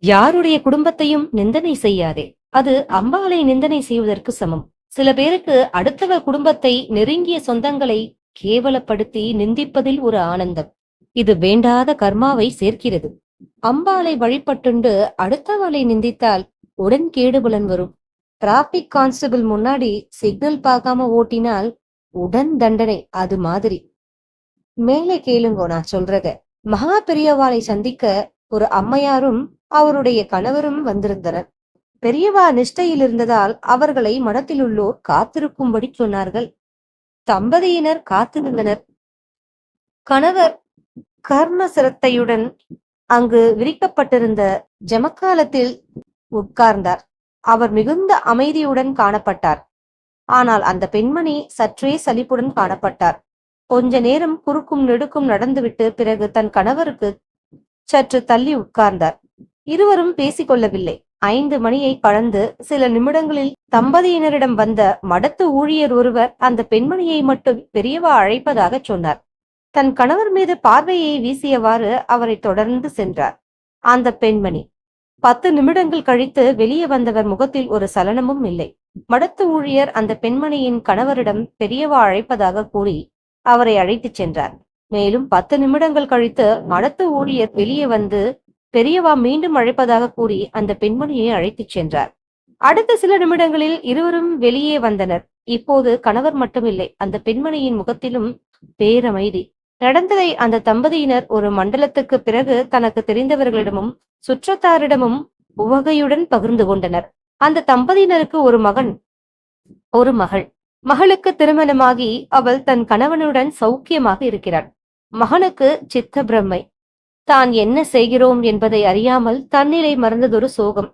யாருடைய குடும்பத்தையும் நிந்தனை செய்யாதே. அது அம்பாளை நிந்தனை செய்வதற்கு சமம். சில பேருக்கு அடுத்தவர் குடும்பத்தை, நெருங்கிய சொந்தங்களை கேவலப்படுத்தி நிந்திப்பதில் ஒரு ஆனந்தம். இது வேண்டாத கர்மாவை சேர்க்கிறது. அம்பாளை வழிபட்டுண்டு அடுத்தவளை நிந்தித்தால் உடன் கேடுபலன் வரும். டிராபிக் கான்ஸ்டபிள் முன்னாடி சிக்னல் பார்க்காம ஓட்டினால் உடன் தண்டனை. அது மாதிரி. மேலே கேளுங்கோ நான் சொல்றத. மகா பெரியவாளை சந்திக்க ஒரு அம்மையாரும் அவருடைய கணவரும் வந்திருந்தனர். பெரியவா நிஷ்டையில் இருந்ததால் அவர்களை மடத்திலுள்ளோர் காத்திருக்கும்படி சொன்னார்கள். தம்பதியினர் காத்திருந்தனர். கணவர் கர்ம சிரத்தையுடன் அங்கு விரிக்கப்பட்டிருந்த ஜமக்காலத்தில் உட்கார்ந்தார். அவர் மிகுந்த அமைதியுடன் காணப்பட்டார். ஆனால் அந்த பெண்மணி சற்றே சலிப்புடன் காணப்பட்டார். கொஞ்ச நேரம் குறுக்கும் நெடுக்கும் நடந்துவிட்டு பிறகு தன் கணவருக்கு சற்று தள்ளி உட்கார்ந்தார். இருவரும் பேசிக்கொள்ளவில்லை. 5 மணியை கடந்து சில நிமிடங்களில் தம்பதியினரிடம் வந்த மடத்து ஊழியர் ஒருவர் அந்த பெண்மணியை மட்டும் பெரியவா அழைப்பதாக சொன்னார். தன் கணவர் மீது பார்வையை வீசியவாறு அவரை தொடர்ந்து சென்றார். அந்த பெண்மணி 10 நிமிடங்கள் கழித்து வெளியே வந்தவர் முகத்தில் ஒரு சலனமும் இல்லை. மடத்து ஊழியர் அந்த பெண்மணியின் கணவரிடம் பெரியவா அழைப்பதாக கூறி அவரை அழைத்துச் சென்றார். மேலும் 10 நிமிடங்கள் கழித்து மடத்து ஊழியர் வெளியே வந்து பெரியவா மீண்டும் அழைப்பதாக கூறி அந்த பெண்மணியை அழைத்துச் சென்றார். அடுத்த சில நிமிடங்களில் இருவரும் வெளியே வந்தனர். இப்போது கணவர் மட்டுமில்லை, அந்த பெண்மணியின் முகத்திலும் பேரமைதி. நடந்ததை அந்த தம்பதியினர் ஒரு மண்டலத்துக்கு பிறகு தனக்கு தெரிந்தவர்களிடமும் சுற்றத்தாரிடமும் உவகையுடன் பகிர்ந்து கொண்டனர். அந்த தம்பதியினருக்கு ஒரு மகன், ஒரு மகள். மகளுக்கு திருமணமாகி அவள் தன் கணவனுடன் சௌக்கியமாக இருக்கிறாள். மகனுக்கு சித்த பிரம்மை. தான் என்ன செய்கிறோம் என்பதை அறியாமல் தன்னிலை மறந்ததொரு சோகம்.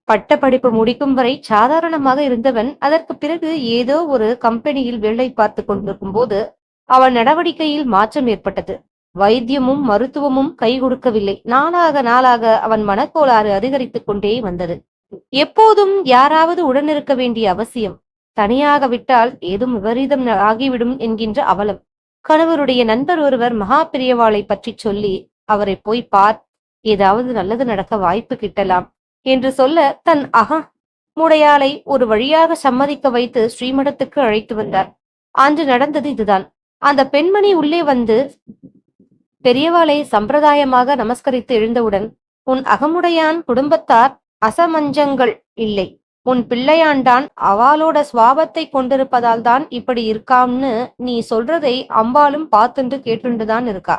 பட்டப்படிப்பு முடிக்கும் வரை சாதாரணமாக இருந்தவன் அதற்கு பிறகு ஏதோ ஒரு கம்பெனியில் வேலை பார்த்து கொண்டிருக்கும் போது அவன் நடவடிக்கையில் மாற்றம் ஏற்பட்டது. வைத்தியமும் மருத்துவமும் கை கொடுக்கவில்லை. நாளாக நாளாக அவன் மனக்கோளாறு அதிகரித்துக் கொண்டே வந்தது. எப்போதும் யாராவது உடனிருக்க வேண்டிய அவசியம். தனியாக விட்டால் ஏதும் விபரீதம் ஆகிவிடும் என்கின்ற அவலம். கணவருடைய நண்பர் ஒருவர் மகா பெரியவாளை பற்றி சொல்லி அவரை போய் பார், ஏதாவது நல்லது நடக்க வாய்ப்பு கிட்டலாம் என்று சொல்ல தன் முடையாளை ஒரு வழியாக சம்மதிக்க வைத்து ஸ்ரீமடத்துக்கு அழைத்து வந்தார். அன்று நடந்தது இதுதான். அந்த பெண்மணி உள்ளே வந்து பெரியவாளை சம்பிரதாயமாக நமஸ்கரித்து எழுந்தவுடன், உன் அகமுடையான் குடும்பத்தார் அசமஞ்சங்கள் இல்லை. உன் பிள்ளையாண்டான் அவாளோட சுவாபத்தை கொண்டிருப்பதால் தான் இப்படி இருக்காம்னு நீ சொல்றதை அம்பாலும் பார்த்துண்டு கேட்டுண்டுதான் இருக்கா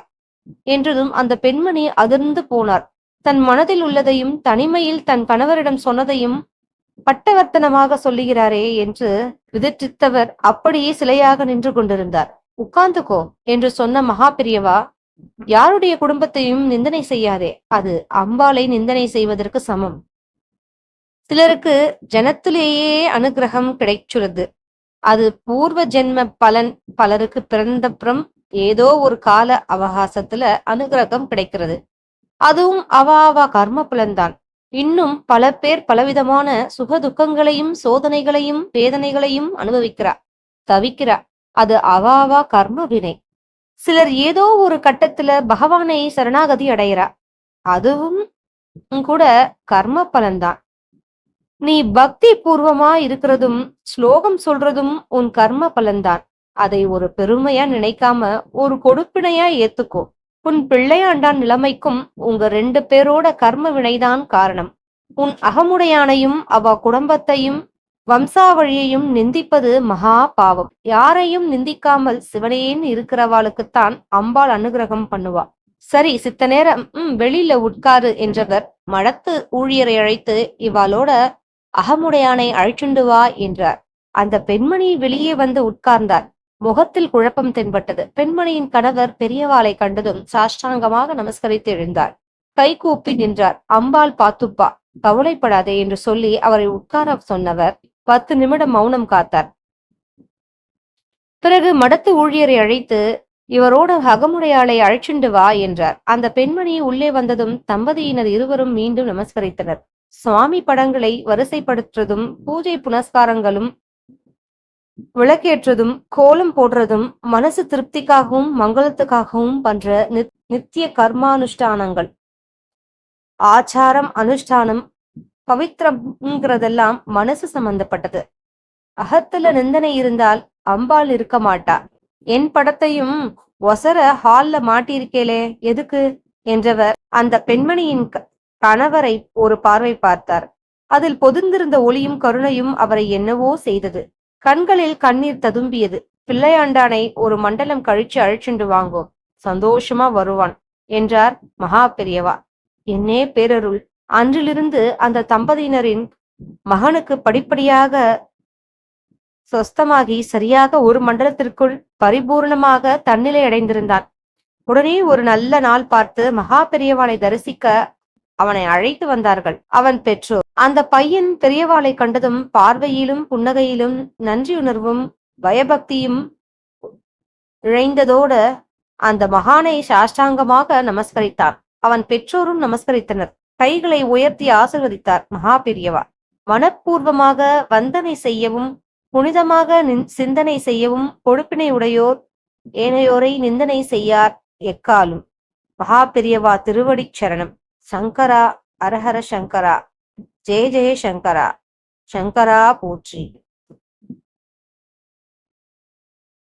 என்றதும் அந்த பெண்மணி அதிர்ந்து போனார். தன் மனதில் உள்ளதையும் தனிமையில் தன் கணவரிடம் சொன்னதையும் பட்டவர்த்தனமாக சொல்லுகிறாரே என்று விதிர்த்தவர் அப்படியே சிலையாக நின்று கொண்டிருந்தார். உட்கார்ந்துக்கோ என்று சொன்ன மகா பெரியவா, யாருடைய குடும்பத்தையும் நிந்தனை செய்யாதே. அது அம்பாளை நிந்தனை செய்வதற்கு சமம். சிலருக்கு ஜனத்திலேயே அனுகிரகம் கிடைச்சுள்ளது. அது பூர்வ ஜென்ம பலன். பலருக்கு பிறந்தப்புறம் ஏதோ ஒரு கால அவகாசத்துல அனுகிரகம் கிடைக்கிறது. அதுவும் அவ கர்ம பலன்தான். இன்னும் பல பேர் பலவிதமான சுக துக்கங்களையும் சோதனைகளையும் வேதனைகளையும் அனுபவிக்கிறா, தவிக்கிறா. அது அவ கர்ம வினை. சிலர் ஏதோ ஒரு கட்டத்துல பகவானை சரணாகதி அடைகிறா. அதுவும் கூட கர்ம பலன்தான். நீ பக்தி பூர்வமா இருக்கிறதும் ஸ்லோகம் சொல்றதும் உன் கர்ம பலன்தான். அதை ஒரு பெருமையா நினைக்காம ஒரு கொடுப்பினையா ஏத்துக்கோ. உன் பிள்ளையாண்டான் நிலைமைக்கும் உங்க 2 பேரோட கர்ம வினைதான் காரணம். உன் அகமுடையானையும் அவ குடும்பத்தையும் வம்சாவழியையும் நிந்திப்பது மகா பாவம். யாரையும் நிந்திக்காமல் சிவனேன் இருக்கிறவாளுக்குத்தான் அம்பாள் அனுகிரகம் பண்ணுவா. சரி, சித்த நேரம் வெளியில உட்காரு என்றவர் மடத்து ஊழியரை அழைத்து இவாளோட அகமுடையானை அழைச்சுண்டு வா என்றார். அந்த பெண்மணி வெளியே வந்து உட்கார்ந்தார். முகத்தில் குழப்பம் தென்பட்டது. பெண்மணியின் கணவர் பெரியவாளை கண்டதும் சாஷ்டாங்கமாக நமஸ்கரித்து எழுந்தார். கை கூப்பி நின்றார். அம்பாள் பாத்துப்பா, கவலைப்படாதே என்று சொல்லி அவரை உட்கார சொன்னவர் 10 நிமிடம் மௌனம் காத்தார். பிறகு மடத்து ஊழியரை அழைத்து இவரோட அகமுடையாளை அழைச்சுண்டு வா என்றார். அந்த பெண்மணி உள்ளே வந்ததும் தம்பதியினர் இருவரும் மீண்டும் நமஸ்கரித்தனர். சுவாமி படங்களை வரிசைப்படுத்துறதும் பூஜை புனஸ்காரங்களும் விளக்கேற்றதும் கோலம் போடுறதும் மனசு திருப்திக்காகவும் மங்களத்துக்காகவும் பண்ற நித்திய கர்மானுஷ்டானங்கள். ஆச்சாரம், அனுஷ்டானம், பவித்திரம்ங்கிறதெல்லாம் மனசு சம்பந்தப்பட்டது. அகத்துல நிந்தனை இருந்தால் அம்பாள் இருக்க மாட்டா. என் படத்தையும் ஒசர ஹால்ல மாட்டியிருக்கேளே, எதுக்கு என்றவர் அந்த பெண்மணியின் கணவரை ஒரு பார்வை பார்த்தார். அதில் பொதிந்திருந்த ஒளியும் கருணையும் அவரை என்னவோ செய்தது. கண்களில் கண்ணீர் ததும்பியது. பிள்ளையாண்டானை ஒரு மண்டலம் கழிச்சு அழைச்சுண்டு வாங்கோம், சந்தோஷமா வருவான் என்றார் மகா பெரியவா. என்னே பேரருள்! அன்றிலிருந்து அந்த தம்பதியினரின் மகனுக்கு படிப்படியாக சொஸ்தமாகி சரியாக ஒரு மண்டலத்திற்குள் பரிபூர்ணமாக தன்னிலை அடைந்திருந்தான். உடனே ஒரு நல்ல நாள் பார்த்து மகா பெரியவாளை தரிசிக்க அவனை அழைத்து வந்தார்கள் அவன் பெற்றோர். அந்த பையன் பெரியவாளை கண்டதும் பார்வையிலும் புன்னகையிலும் நன்றியுணர்வும் பயபக்தியும் இழைந்ததோடு அந்த மகானை சாஷ்டாங்கமாக நமஸ்கரித்தான். அவன் பெற்றோரும் நமஸ்கரித்தனர். கைகளை உயர்த்தி ஆசிர்வதித்தார் மகா பெரியவா. மனப்பூர்வமாக வந்தனை செய்யவும் புனிதமாக சிந்தனை செய்யவும் பொறுப்பினை உடையோர் ஏனையோரை நிந்தனை செய்யார் எக்காலும். மகா பெரியவா திருவடி சரணம். சங்கரா, அரஹர சங்கரா, ஜெய ஜெய சங்கரா, சங்கரா போற்றி.